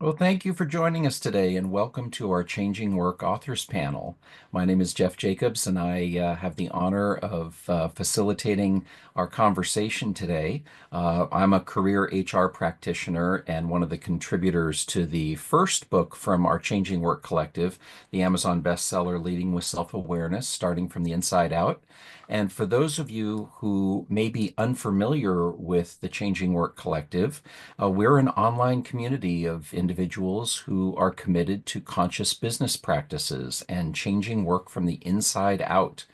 Well, thank you for joining us today and welcome to our Changing Work Authors Panel. My name is Jeff Jacobs and I have the honor of facilitating our conversation today. I'm a career HR practitioner and one of the contributors to the first book from our Changing Work Collective, the Amazon bestseller Leading with Self-Awareness, Starting from the Inside Out. And for those of you who may be unfamiliar with the Changing Work Collective, we're an online community of individuals who are committed to conscious business practices and changing work from the inside out.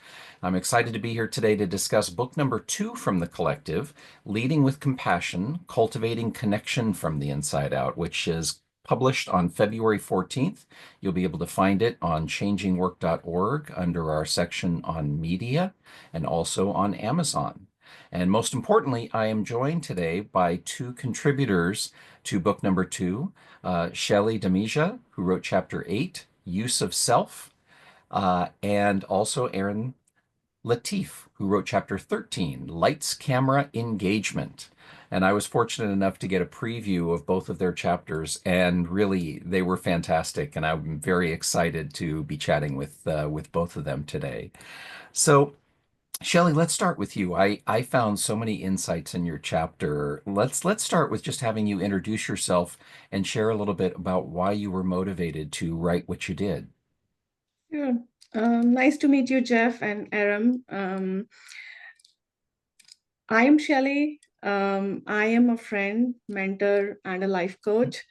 I'm excited to be here today to discuss book number 2 from the collective, Leading with Compassion, Cultivating Connection from the Inside Out, which is published on February 14th. You'll be able to find it on changingwork.org under our section on media and also on Amazon. And most importantly, I am joined today by two contributors to book number 2, Shelley Damija, who wrote chapter 8, Use of Self, and also Aaron Latif, who wrote chapter 13, Lights, Camera, Engagement. And I was fortunate enough to get a preview of both of their chapters, and really they were fantastic. And I'm very excited to be chatting with both of them today. So Shelley, let's start with you. I found so many insights in your chapter. Let's start with just having you introduce yourself and share a little bit about why you were motivated to write what you did. Yeah. Nice to meet you, Jeff and Aram. I am Shelley. I am a friend, mentor, and a life coach.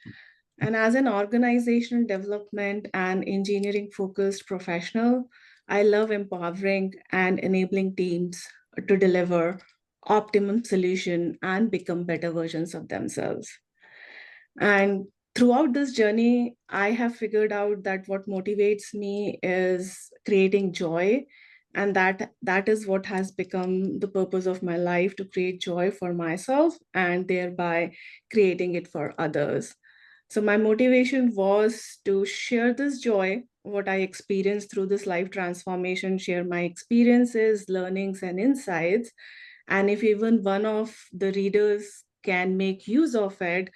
And as an organizational development and engineering focused professional, I love empowering and enabling teams to deliver optimum solution and become better versions of themselves. And throughout this journey, I have figured out that what motivates me is creating joy. And that is what has become the purpose of my life, to create joy for myself and thereby creating it for others. So my motivation was to share this joy, what I experienced through this life transformation, share my experiences, learnings, and insights. And if even one of the readers can make use of it,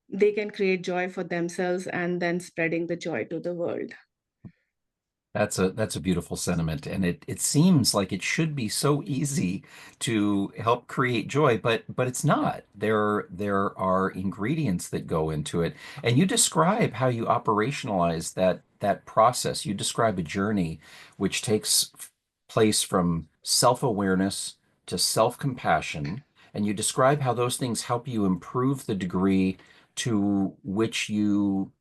they can create joy for themselves and then spreading the joy to the world. That's a beautiful sentiment, and it seems like it should be so easy to help create joy, but it's not. There are ingredients that go into it, and you describe how you operationalize that process. You describe a journey which takes place from self-awareness to self-compassion, and you describe how those things help you improve the degree to which you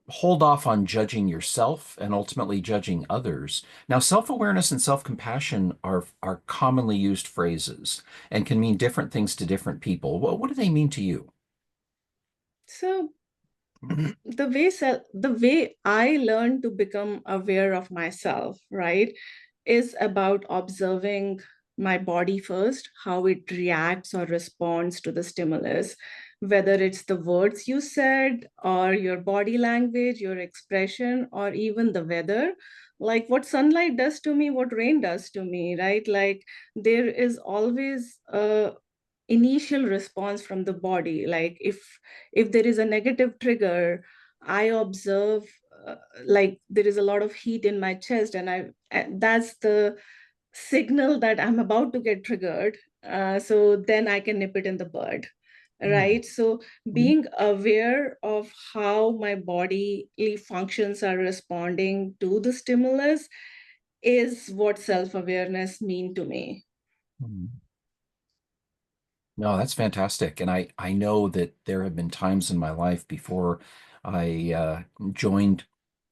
hold off on judging yourself and ultimately judging others. Now, self-awareness and self-compassion are commonly used phrases and can mean different things to different people. What do they mean to you? So the way I learned to become aware of myself, right, is about observing my body first, how it reacts or responds to the stimulus, whether it's the words you said or your body language, your expression, or even the weather. Like what sunlight does to me, what rain does to me, right? Like there is always a initial response from the body. Like if there is a negative trigger, I observe, like there is a lot of heat in my chest, and that's the signal that I'm about to get triggered. So then I can nip it in the bud, Mhm. right? So being aware of how my body functions are responding to the stimulus is what self-awareness mean to me. Mhm. No, that's fantastic. And I know that there have been times in my life before I joined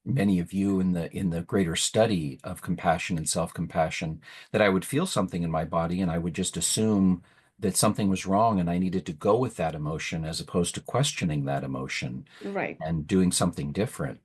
many of you in the greater study of compassion and self-compassion that I would feel something in my body and I would just assume that something was wrong and I needed to go with that emotion as opposed to questioning that emotion Right. and doing something different.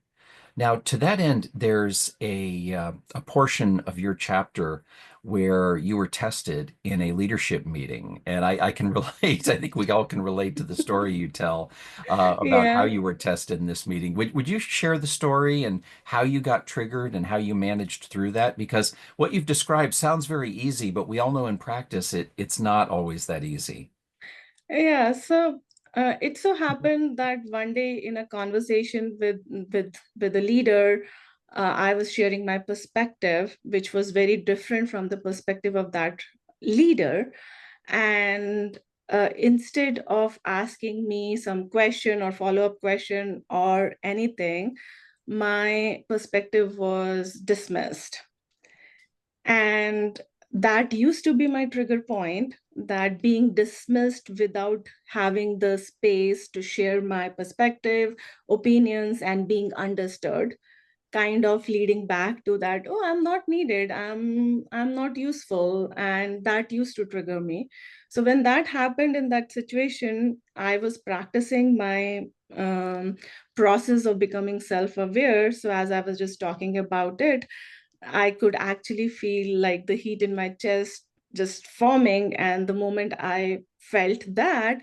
Now, to that end, there's a portion of your chapter where you were tested in a leadership meeting, and I can relate. I think we all can relate to the story you tell about how Yeah. you were tested in this meeting. Would you share the story and how you got triggered and how you managed through that? Because what you've described sounds very easy, but we all know in practice it's not always that easy. Yeah, so It so happened that one day in a conversation with a leader, I was sharing my perspective, which was very different from the perspective of that leader. And instead of asking me some question or follow-up question or anything, my perspective was dismissed. And that used to be my trigger point, that being dismissed without having the space to share my perspective, opinions, and being understood, kind of leading back to that, oh, I'm not needed, I'm not useful, and that used to trigger me. So when that happened in that situation, I was practicing my process of becoming self-aware. So as I was just talking about it, I could actually feel like the heat in my chest just forming. And the moment I felt that,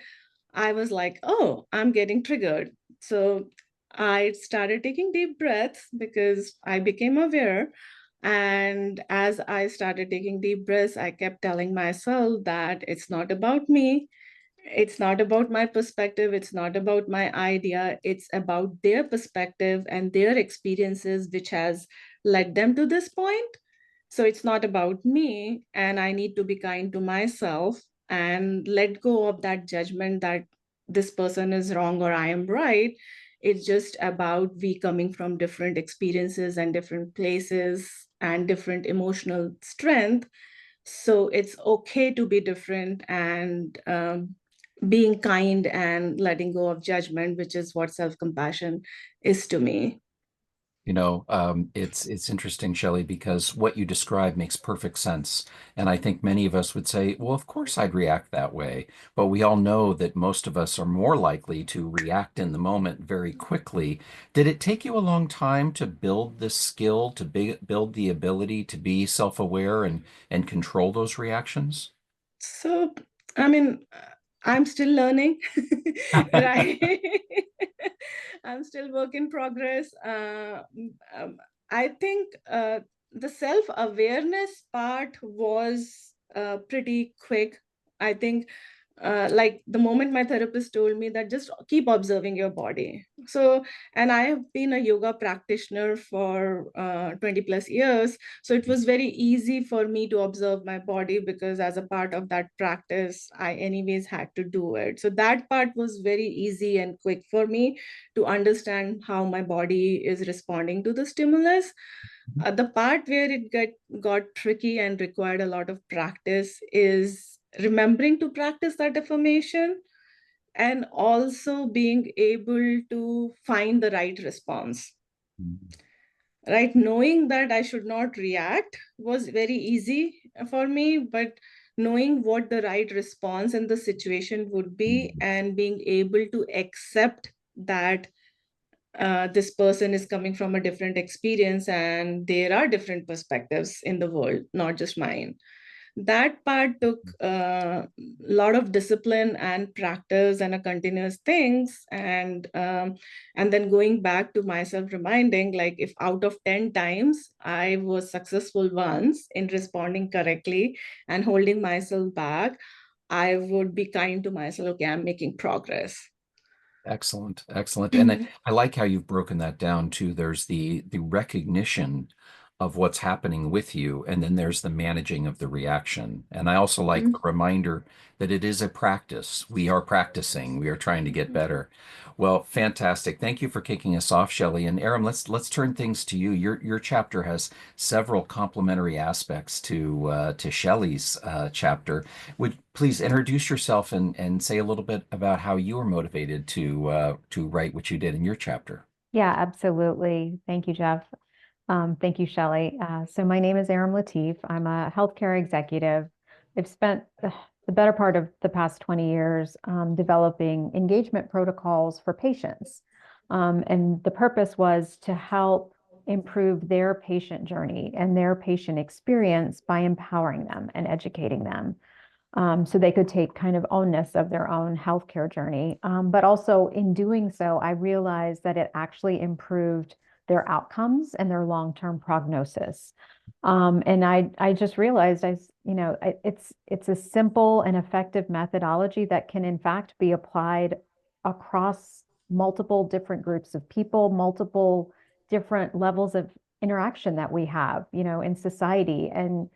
I was like, oh, I'm getting triggered. So I started taking deep breaths because I became aware. And as I started taking deep breaths, I kept telling myself that it's not about me. It's not about my perspective. It's not about my idea. It's about their perspective and their experiences, which has led them to this point. So it's not about me. And I need to be kind to myself and let go of that judgment that this person is wrong or I am right. It's just about we coming from different experiences and different places and different emotional strength. So it's okay to be different, and being kind and letting go of judgment, which is what self-compassion is to me. It's interesting, Shelley, because what you describe makes perfect sense. And I think many of us would say, well, of course I'd react that way. But we all know that most of us are more likely to react in the moment very quickly. Did it take you a long time to build this skill, to build the ability to be self-aware and control those reactions? So, I mean, I'm still learning, right? I'm still work in progress. Um, I think the self-awareness part was pretty quick. I think like the moment my therapist told me that just keep observing your body. So, and I have been a yoga practitioner for 20 plus years. So it was very easy for me to observe my body because as a part of that practice, I anyways had to do it. So that part was very easy and quick for me to understand how my body is responding to the stimulus. The part where got tricky and required a lot of practice is remembering to practice that affirmation and also being able to find the right response. Right, knowing that I should not react was very easy for me, but knowing what the right response in the situation would be and being able to accept that this person is coming from a different experience and there are different perspectives in the world, not just mine. That part took a lot of discipline and practice and a continuous things. And then going back to myself reminding, like if out of 10 times I was successful once in responding correctly and holding myself back, I would be kind to myself. Okay, I'm making progress. Excellent, excellent. And I, Mhm, I like how you've broken that down too. There's the recognition of what's happening with you, and then there's the managing of the reaction. And I also like the mhm, reminder that it is a practice. We are practicing. We are trying to get better. Well, fantastic. Thank you for kicking us off, Shelley. And Aram, let's turn things to you. Your chapter has several complementary aspects to Shelley's chapter. Would please introduce yourself and say a little bit about how you were motivated to write what you did in your chapter. Yeah, absolutely. Thank you, Jeff. Thank you, Shelley. So my name is Aram Latif. I'm a healthcare executive. I've spent the better part of the past 20 years developing engagement protocols for patients. And the purpose was to help improve their patient journey and their patient experience by empowering them and educating them, so they could take kind of ownness of their own healthcare journey. But also in doing so, I realized that it actually improved their outcomes and their long-term prognosis. And I just realized it's a simple and effective methodology that can in fact be applied across multiple different groups of people, multiple different levels of interaction that we have, in society. And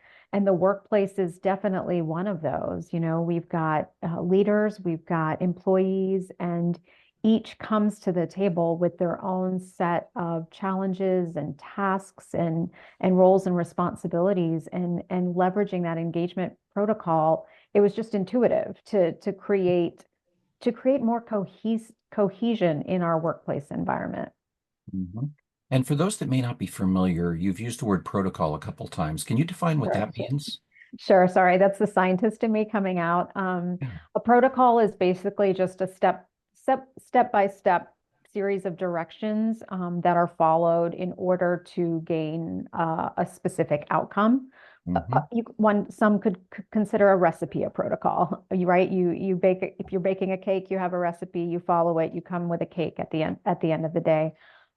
the workplace is definitely one of those. We've got leaders, we've got employees, and each comes to the table with their own set of challenges and tasks and roles and responsibilities, and leveraging that engagement protocol. It was just intuitive to create more cohesion in our workplace environment. Mhm. And for those that may not be familiar, you've used the word protocol a couple times. Can you define what Sure. that means? Sure. Sorry, that's the scientist in me coming out. Yeah. A protocol is basically just a step by step series of directions that are followed in order to gain a specific outcome. Hmm. Some could consider a recipe a protocol. Right? You bake if you're baking a cake, you have a recipe, you follow it, you come with a cake at the end of the day.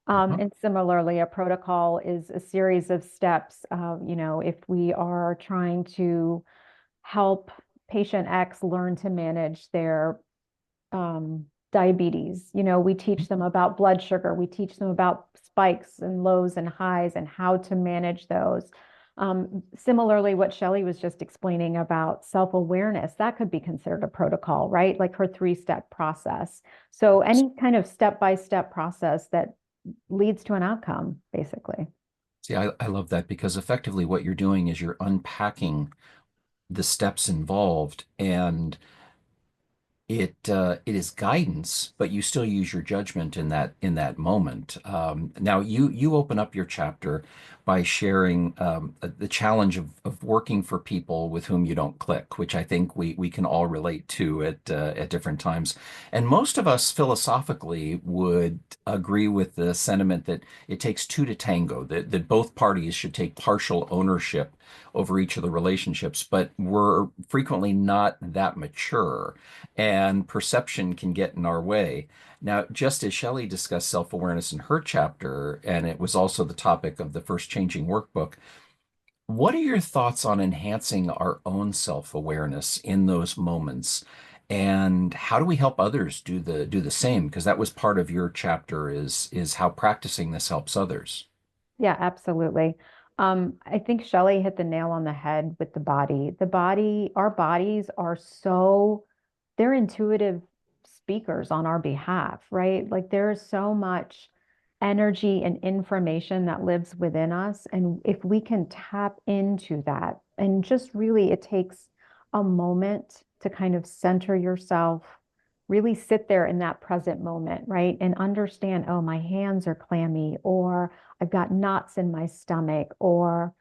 Uh-huh. And similarly, a protocol is a series of steps. If we are trying to help patient X learn to manage their diabetes, we teach them about blood sugar, we teach them about spikes and lows and highs and how to manage those. Similarly, what Shelley was just explaining about self-awareness, that could be considered a protocol, right? Like her three-step process. So any kind of step-by-step process that leads to an outcome, basically. See, I love that because effectively what you're doing is you're unpacking the steps involved, and it is guidance, but you still use your judgment in that moment. Now you open up your chapter by sharing the challenge of working for people with whom you don't click, which I think we can all relate to at different times. And most of us philosophically would agree with the sentiment that it takes two to tango, that both parties should take partial ownership over each of the relationships, but we're frequently not that mature, and perception can get in our way. Now, just as Shelley discussed self-awareness in her chapter, and it was also the topic of the first Changing Workbook, what are your thoughts on enhancing our own self-awareness in those moments? And how do we help others do the same? Because that was part of your chapter is how practicing this helps others. Yeah, absolutely. I think Shelley hit the nail on the head with the body. Our bodies are they're intuitive speakers on our behalf, right? Like there is so much energy and information that lives within us. And if we can tap into that, and just really, it takes a moment to kind of center yourself, really sit there in that present moment, right? And understand, oh, my hands are clammy, or I've got knots in my stomach, or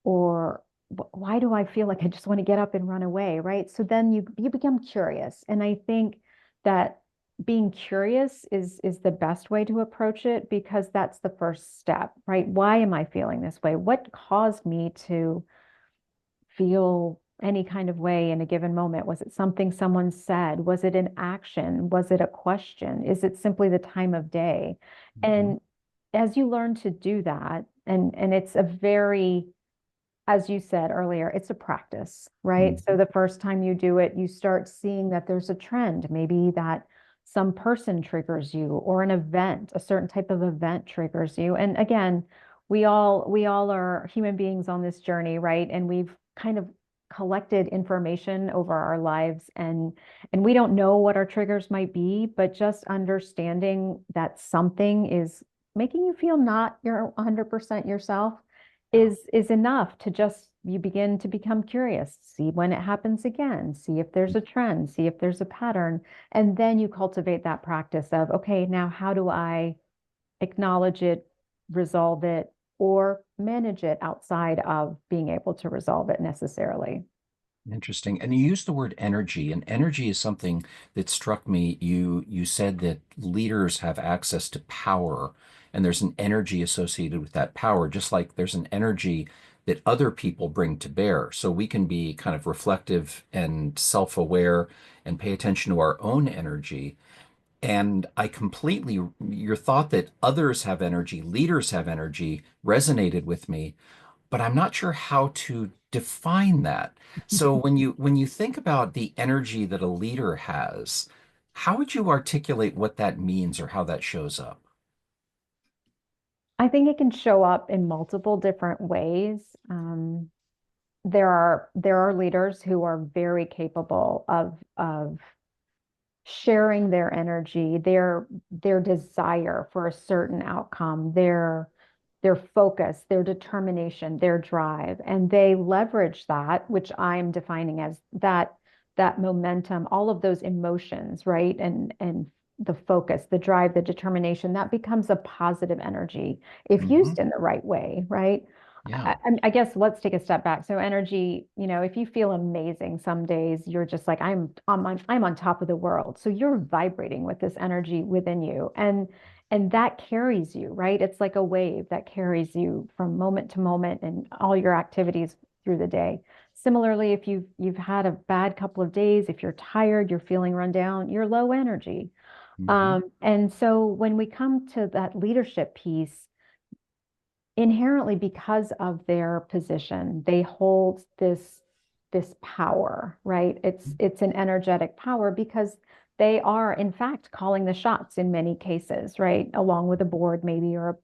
why do I feel like I just want to get up and run away, right? So then you become curious. And I think that being curious is the best way to approach it, because that's the first step, right? Why am I feeling this way? What caused me to feel any kind of way in a given moment? Was it something someone said? Was it an action? Was it a question? Is it simply the time of day? Mhm. And as you learn to do that, and it's a very, as you said earlier, it's a practice, right? So Mhm. the first time you do it, you start seeing that there's a trend, maybe that some person triggers you, or an event, a certain type of event triggers you. And again, we all are human beings on this journey, right? And we've kind of collected information over our lives, and we don't know what our triggers might be, but just understanding that something is making you feel not your 100% yourself Yeah. is enough to just you begin to become curious, see when it happens again, see if there's a trend, see if there's a pattern, and then you cultivate that practice of, okay, now how do I acknowledge it, resolve it, or manage it outside of being able to resolve it necessarily. Interesting. And you used the word energy, and energy is something that struck me. You said that leaders have access to power, and there's an energy associated with that power, just like there's an energy that other people bring to bear. So we can be kind of reflective and self-aware and pay attention to our own energy. And your thought that others have energy, leaders have energy, resonated with me, but I'm not sure how to define that. So when you think about the energy that a leader has, How would you articulate what that means or how that shows up? I think it can show up in multiple different ways. There are leaders who are very capable of sharing their energy, their desire for a certain outcome, their focus, their determination, their drive, and they leverage that, which I'm defining as that momentum, all of those emotions, right? And the focus, the drive, the determination, that becomes a positive energy if Hmm. used in the right way, right? Yeah. I guess let's take a step back. So energy, if you feel amazing some days, you're just like, I'm on top of the world. So you're vibrating with this energy within you. And that carries you, right? It's like a wave that carries you from moment to moment and all your activities through the day. Similarly, if you've had a bad couple of days, if you're tired, you're feeling run down, you're low energy. Hmm. And so when we come to that leadership piece, inherently because of their position, they hold this power, right? It's an energetic power because they are in fact calling the shots in many cases, right? Along with a board maybe or a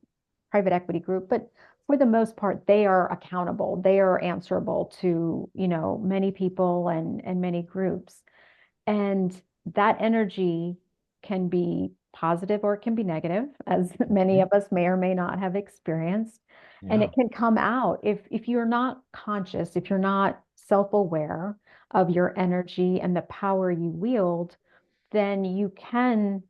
private equity group, but for the most part they are accountable. They are answerable to, many people and many groups. And that energy can be positive or it can be negative, as many Hmm. of us may or may not have experienced. And Yeah. it can come out if you're not conscious, if you're not self-aware of your energy and the power you wield, then you can,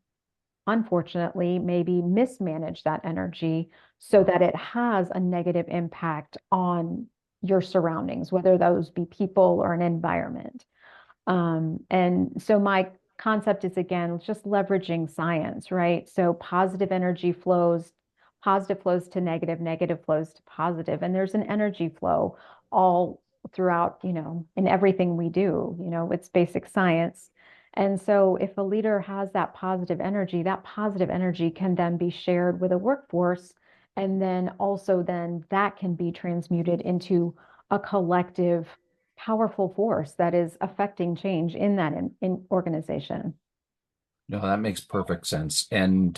unfortunately, maybe mismanage that energy so that it has a negative impact on your surroundings, whether those be people or an environment. And so my concept is again just leveraging science, right? So positive flows to negative, negative flows to positive, and there's an energy flow all throughout, in everything we do. It's basic science. And so if a leader has that positive energy can then be shared with a workforce, and then also then that can be transmuted into a collective powerful force that is affecting change in that in organization. No, that makes perfect sense. And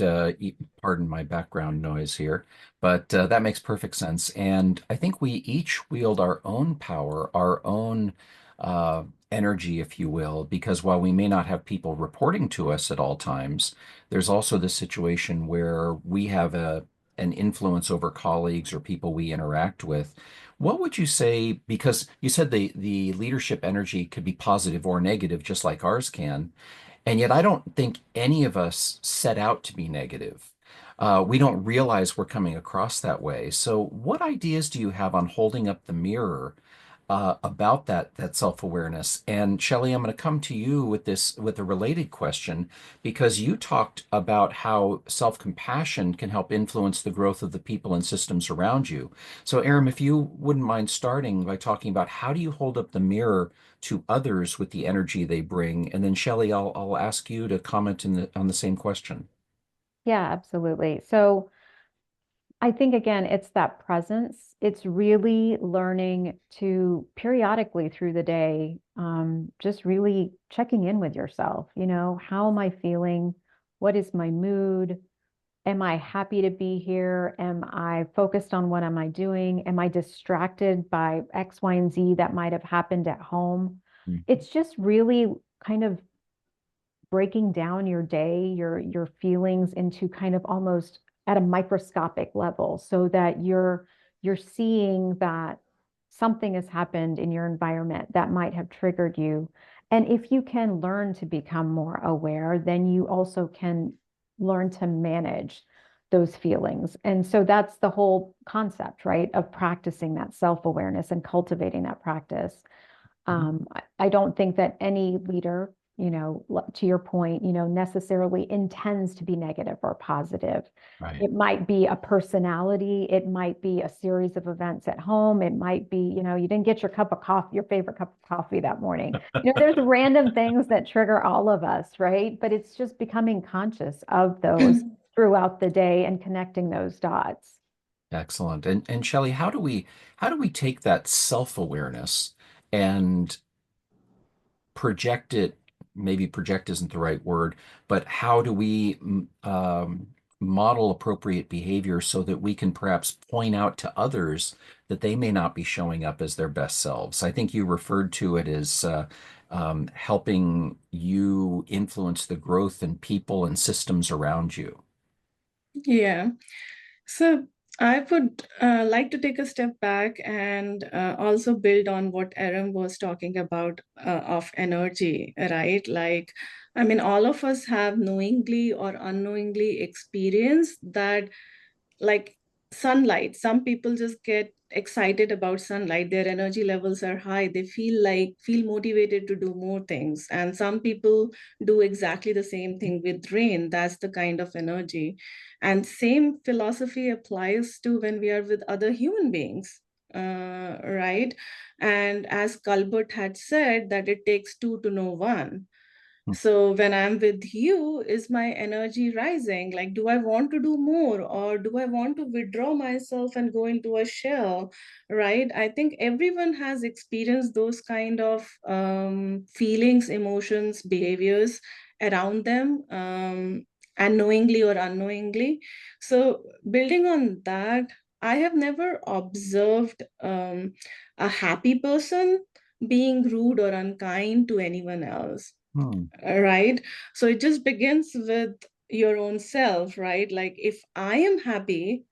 pardon my background noise here, but that makes perfect sense. And I think we each wield our own power, our own uh, energy, if you will, because while we may not have people reporting to us at all times, there's also the situation where we have an influence over colleagues or people we interact with. What would you say, because you said the leadership energy could be positive or negative, just like ours can. And yet, I don't think any of us set out to be negative. We don't realize we're coming across that way. So, what ideas do you have on holding up the mirror about that self-awareness? And Shelley, I'm going to come to you with this with a related question because you talked about how self-compassion can help influence the growth of the people and systems around you. So, Aram, if you wouldn't mind starting by talking about how do you hold up the mirror to others with the energy they bring, and then Shelley, I'll ask you to comment on the same question. Yeah, absolutely. So I think again, it's that presence. It's really learning to periodically through the day, just really checking in with yourself. How am I feeling? What is my mood? Am I happy to be here? Am I focused on what am I doing? Am I distracted by X, Y, and Z that might have happened at home? Mhm. It's just really kind of breaking down your day, your feelings into kind of almost at a microscopic level so that you're seeing that something has happened in your environment that might have triggered you. And if you can learn to become more aware, then you also can learn to manage those feelings. And so that's the whole concept, right, of practicing that self-awareness and cultivating that practice. I don't think that any leader, to your point, necessarily intends to be negative or positive. Right. It might be a personality. It might be a series of events at home. It might be, you didn't get your cup of coffee, your favorite cup of coffee that morning. There's random things that trigger all of us, right? But it's just becoming conscious of those throughout the day and connecting those dots. Excellent. And Shelley, how do we take that self-awareness and project it maybe project isn't the right word, but how do we model appropriate behavior so that we can perhaps point out to others that they may not be showing up as their best selves? I think you referred to it as helping you influence the growth in people and systems around you. Yeah. So I would like to take a step back and also build on what Aram was talking about of energy, right? Like, I mean, all of us have knowingly or unknowingly experienced that, like sunlight. Some people just get excited about sunlight. Their energy levels are high. They feel motivated to do more things. And some people do exactly the same thing with rain. That's the kind of energy. And same philosophy applies to when we are with other human beings. Right. And as Colbert had said, that it takes two to know one. So when I'm with you, is my energy rising? Like, do I want to do more, or do I want to withdraw myself and go into a shell? Right? I think everyone has experienced those kind of feelings, emotions, behaviors around them, and knowingly or unknowingly. So building on that, I have never observed a happy person being rude or unkind to anyone else, Hmm. right? So it just begins with your own self, right? Like, if I am happy,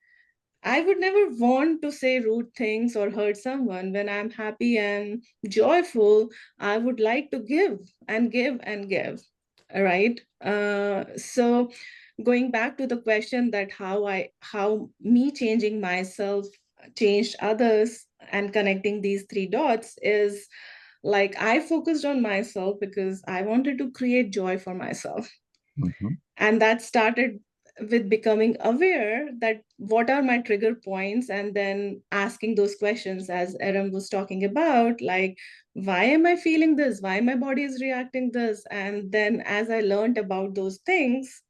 I would never want to say rude things or hurt someone. When I'm happy and joyful, I would like to give and give and give, right? So going back to the question that how me changing myself changed others and connecting these three dots is, like, I focused on myself because I wanted to create joy for myself. Mhm. And that started with becoming aware that what are my trigger points, and then asking those questions as Aram was talking about, like, why am I feeling this? Why my body is reacting this? And then as I learned about those things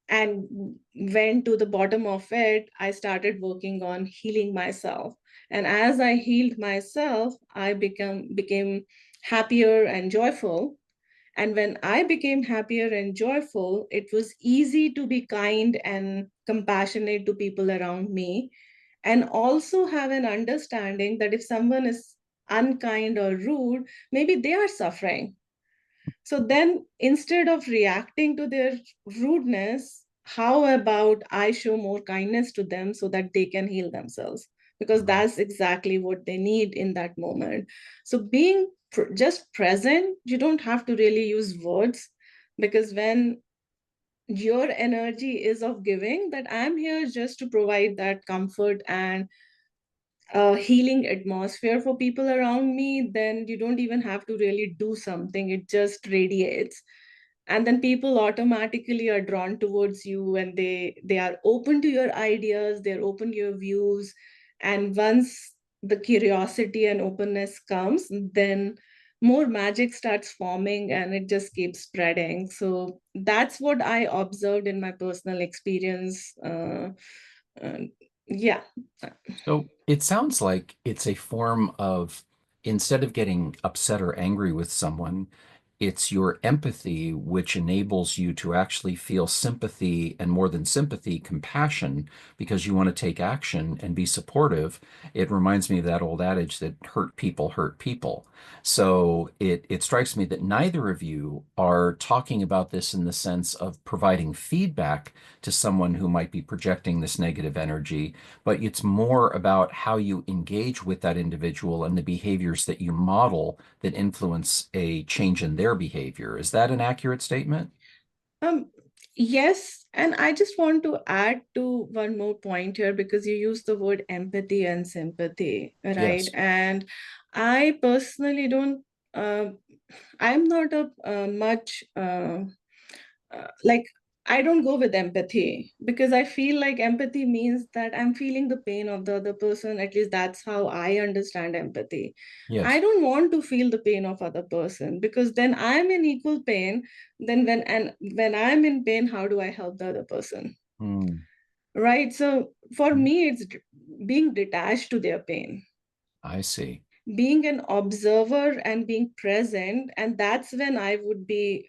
and went to the bottom of it, I started working on healing myself. And as I healed myself, I became happier and joyful. And when I became happier and joyful, it was easy to be kind and compassionate to people around me, and also have an understanding that if someone is unkind or rude, maybe they are suffering. So then, instead of reacting to their rudeness, how about I show more kindness to them so that they can heal themselves? Because that's exactly what they need in that moment. So, being just present, you don't have to really use words, because when your energy is of giving, that I'm here just to provide that comfort and healing atmosphere for people around me, then you don't even have to really do something. It just radiates. And then people automatically are drawn towards you, and they are open to your ideas, they're open to your views. And once the curiosity and openness comes, then more magic starts forming, and it just keeps spreading. So that's what I observed in my personal experience. Uh, yeah. So it sounds like it's a form of, instead of getting upset or angry with someone, it's your empathy which enables you to actually feel sympathy, and more than sympathy, compassion, because you want to take action and be supportive. It reminds me of that old adage that hurt people hurt people. So it strikes me that neither of you are talking about this in the sense of providing feedback to someone who might be projecting this negative energy, but it's more about how you engage with that individual and the behaviors that you model that influence a change in their behavior. Is that an accurate statement? Um, yes, and I just want to add to one more point here, because you use the word empathy and sympathy, right? Yes. And I personally don't, uh, I'm not a much like, I don't go with empathy, because I feel like empathy means that I'm feeling the pain of the other person. At least that's how I understand empathy. I Yes. don't want to feel the pain of other person, because then I'm in equal pain. Then when I'm in pain, how do I help the other person? Hmm. Right? So for me, it's being detached to their pain. I see. being an observer and being present. And that's when I would be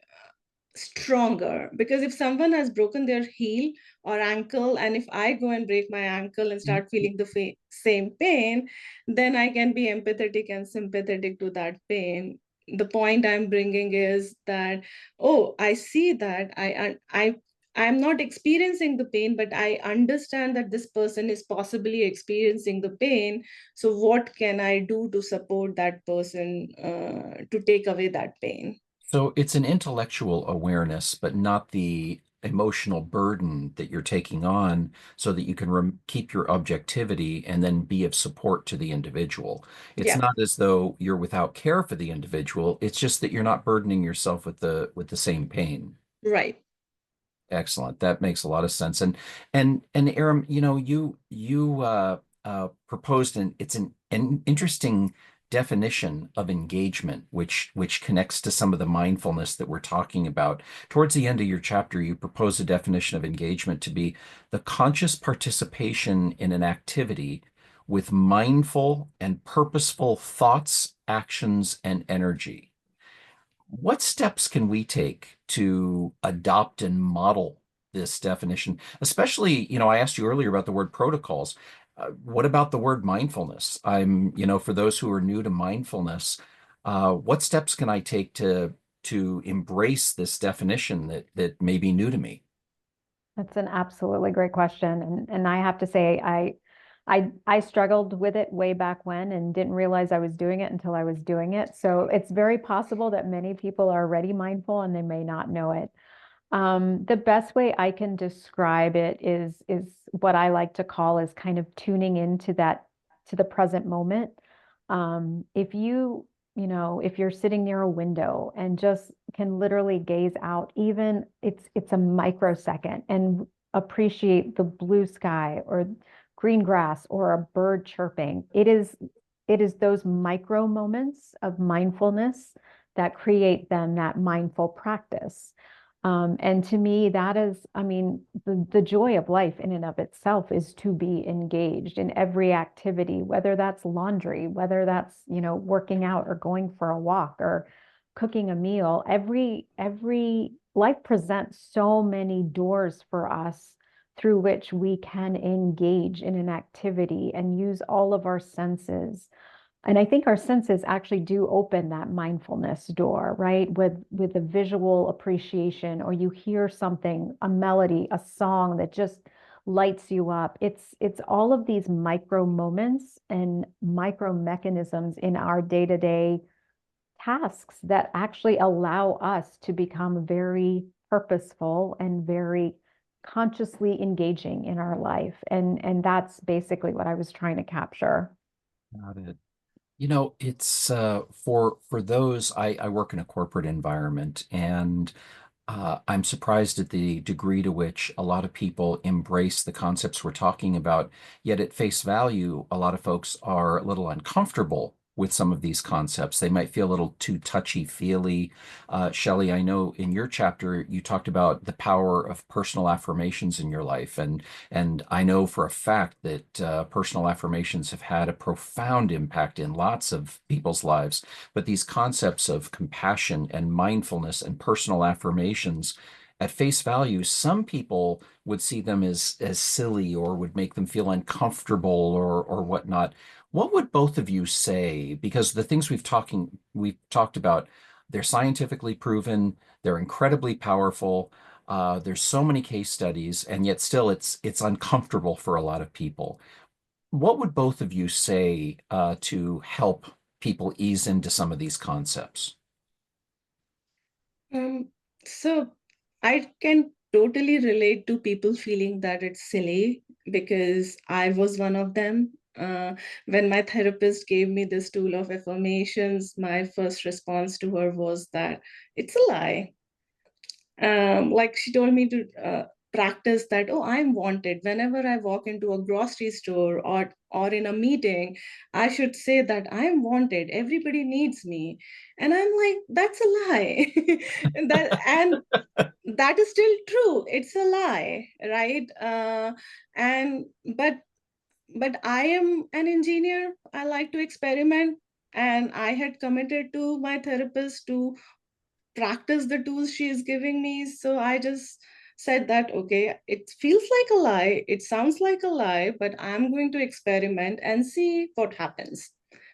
stronger, because if someone has broken their heel or ankle, and if I go and break my ankle and start feeling the same pain, then I can be empathetic and sympathetic to that pain. The point I'm bringing is that, oh, I see that I'm not experiencing the pain, but I understand that this person is possibly experiencing the pain. So what can I do to support that person, to take away that pain? So it's an intellectual awareness, but not the emotional burden that you're taking on so that you can keep your objectivity and then be of support to the individual. It's Yeah, not as though you're without care for the individual. It's just that you're not burdening yourself with the same pain. right. Excellent. That makes a lot of sense. And Aram, you proposed an interesting definition of engagement, which connects to some of the mindfulness that we're talking about. Towards the end of your chapter, you propose a definition of engagement to be the conscious participation in an activity with mindful and purposeful thoughts, actions, and energy. What steps can we take to adopt and model this definition? Especially, I asked you earlier about the word protocols. What about the word mindfulness? For those who are new to mindfulness, what steps can I take to embrace this definition that may be new to me? That's an absolutely great question. And I have to say, I struggled with it way back when and didn't realize I was doing it until I was doing it. So it's very possible that many people are already mindful and they may not know it. The best way I can describe it is what I like to call is kind of tuning into that to the present moment. If if you're sitting near a window and just can literally gaze out, even it's a microsecond and appreciate the blue sky or green grass or a bird chirping. It is those micro moments of mindfulness that create then that mindful practice. And to me, that is, I mean, the joy of life in and of itself is to be engaged in every activity, whether that's laundry, whether that's, working out or going for a walk or cooking a meal. Every life presents so many doors for us through which we can engage in an activity and use all of our senses. And I think our senses actually do open that mindfulness door, right? With a visual appreciation, or you hear something, a melody, a song that just lights you up. It's all of these micro moments and micro mechanisms in our day-to-day tasks that actually allow us to become very purposeful and very consciously engaging in our life. And that's basically what I was trying to capture. Got it. It's for those I work in a corporate environment, and I'm surprised at the degree to which a lot of people embrace the concepts we're talking about. Yet at face value, a lot of folks are a little uncomfortable with some of these concepts. They might feel a little too touchy-feely. Shelley, I know in your chapter you talked about the power of personal affirmations in your life, and I know for a fact that personal affirmations have had a profound impact in lots of people's lives. But these concepts of compassion and mindfulness and personal affirmations, at face value, some people would see them as silly or would make them feel uncomfortable or whatnot. What would both of you say? Because the things we've talked about, they're scientifically proven, they're incredibly powerful. There's so many case studies, and yet still it's uncomfortable for a lot of people. What would both of you say to help people ease into some of these concepts? Um, so I can totally relate to people feeling that it's silly, because I was one of them. When my therapist gave me this tool of affirmations, my first response to her was that it's a lie. Like, she told me to practice that, oh, I'm wanted. Whenever I walk into a grocery store or in a meeting, I should say that I'm wanted, everybody needs me. And I'm like, that's a lie. And that is still true, it's a lie, right? And but I am an engineer, I like to experiment. And I had committed to my therapist to practice the tools she is giving me. So I just said that, okay, it feels like a lie, it sounds like a lie, but I'm going to experiment and see what happens.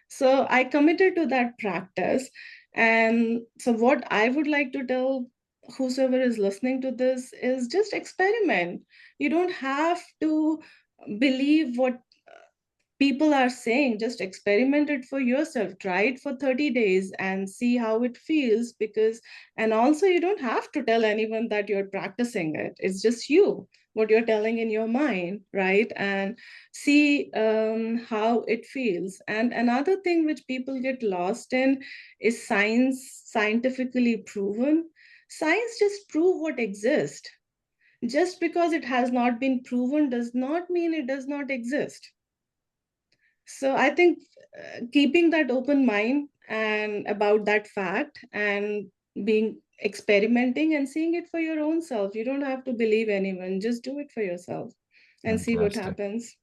So I committed to that practice. And so, what I would like to tell whosoever is listening to this is just experiment. You don't have to believe what people are saying. Just experiment it for yourself, try it for 30 days and see how it feels. Because, and also, you don't have to tell anyone that you're practicing it, it's just you, what you're telling in your mind, right? And see how it feels. And another thing which people get lost in is science, scientifically proven. Science just prove what exists. Just because it has not been proven does not mean it does not exist. So I think keeping that open mind and about that fact, and being experimenting and seeing it for your own self. You don't have to believe anyone, just do it for yourself and see what Fantastic. happens.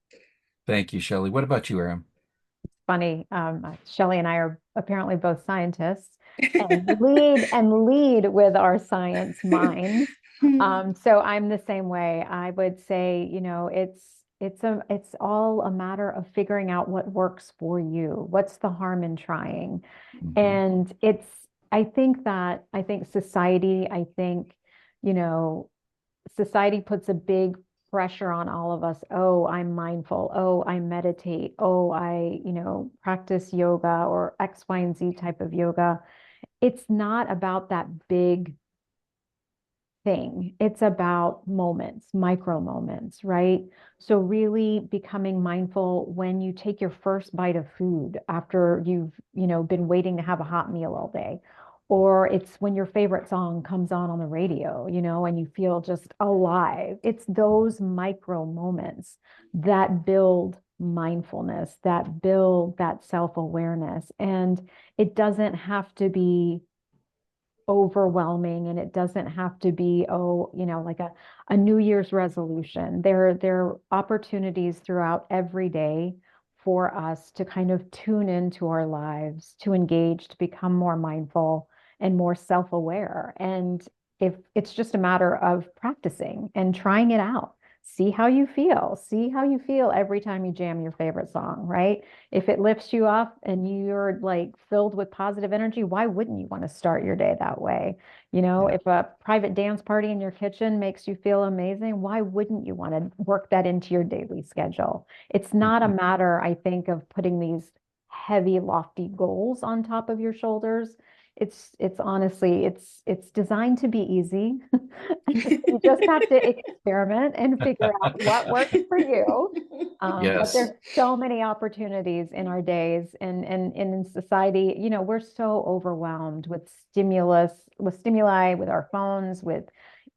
Thank you, Shelley. What about you, Aaron? Funny. Shelley and I are apparently both scientists and lead with our science minds. So I'm the same way. I would say, it's all a matter of figuring out what works for you. What's the harm in trying? Mhm. And I think society, you know, society puts a big pressure on all of us. Oh, I'm mindful. Oh, I meditate. Oh, I practice yoga or X, Y, and Z type of yoga. It's not about that big thing. It's about moments, micro moments, right? So really becoming mindful when you take your first bite of food after you've been waiting to have a hot meal all day. Or it's when your favorite song comes on the radio, and you feel just alive. It's those micro moments that build mindfulness, that build that self-awareness. And it doesn't have to be overwhelming, and it doesn't have to be, like a New Year's resolution. There are opportunities throughout every day for us to kind of tune into our lives, to engage, to become more mindful and more self-aware. And if it's just a matter of practicing and trying it out, see how you feel every time you jam your favorite song, right? If it lifts you up and you're like filled with positive energy, why wouldn't you want to start your day that way? Yeah. If a private dance party in your kitchen makes you feel amazing, why wouldn't you want to work that into your daily schedule? It's not a Mhm. matter, I think, of putting these heavy, lofty goals on top of your shoulders. It's honestly, it's designed to be easy. You just have to experiment and figure out what works for you. But Yes. there's so many opportunities in our days, and in society, we're so overwhelmed with stimuli, with our phones, with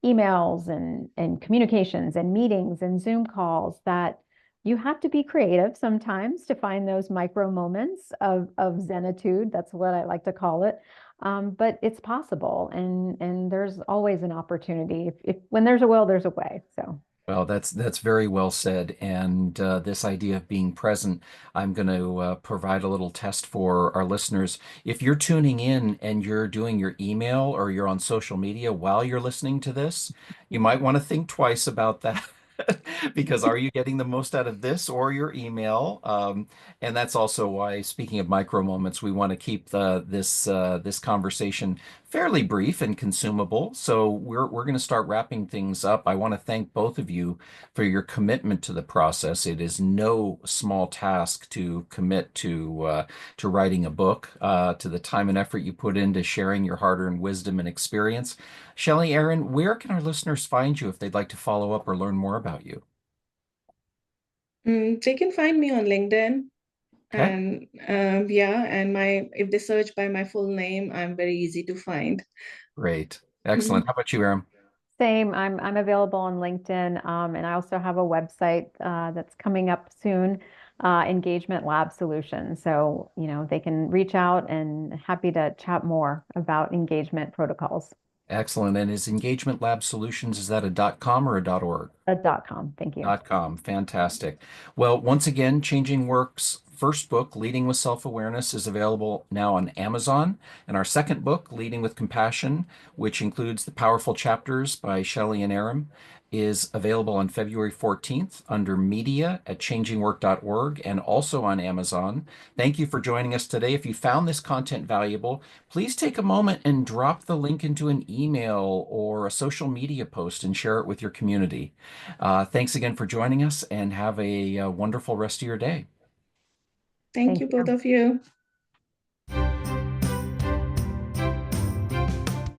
emails and communications and meetings and Zoom calls, that you have to be creative sometimes to find those micro moments of zenitude. That's what I like to call it. But it's possible, and there's always an opportunity. If when there's a will, there's a way. So. Well, that's very well said. And this idea of being present, I'm going to provide a little test for our listeners. If you're tuning in and you're doing your email or you're on social media while you're listening to this, you might want to think twice about that. Because are you getting the most out of this or your email? And that's also why, speaking of micro moments, we want to keep this conversation fairly brief and consumable. So we're going to start wrapping things up. I want to thank both of you for your commitment to the process. It is no small task to commit to writing a book, to the time and effort you put into sharing your hard-earned wisdom and experience. Shelley, Aaron, where can our listeners find you if they'd like to follow up or learn more about you? They can find me on LinkedIn. Okay, And yeah, and my if they search by my full name, I'm very easy to find. great. Excellent. Mhm. How about you, Aaron? Same. I'm available on LinkedIn, and I also have a website that's coming up soon, Engagement Lab Solutions. So, they can reach out, and happy to chat more about engagement protocols. Excellent. And is Engagement Lab Solutions, is that a .com or a .org? .com. Thank you. .com. Fantastic. Well, once again, Changing Works first book, Leading with Self-Awareness, is available now on Amazon. And our second book, Leading with Compassion, which includes the powerful chapters by Shelley and Aram, is available on February 14th under media at changingwork.org and also on Amazon. Thank you for joining us today. If you found this content valuable, please take a moment and drop the link into an email or a social media post and share it with your community. Thanks again for joining us and have a wonderful rest of your day. Thank Thank you, both you. of you.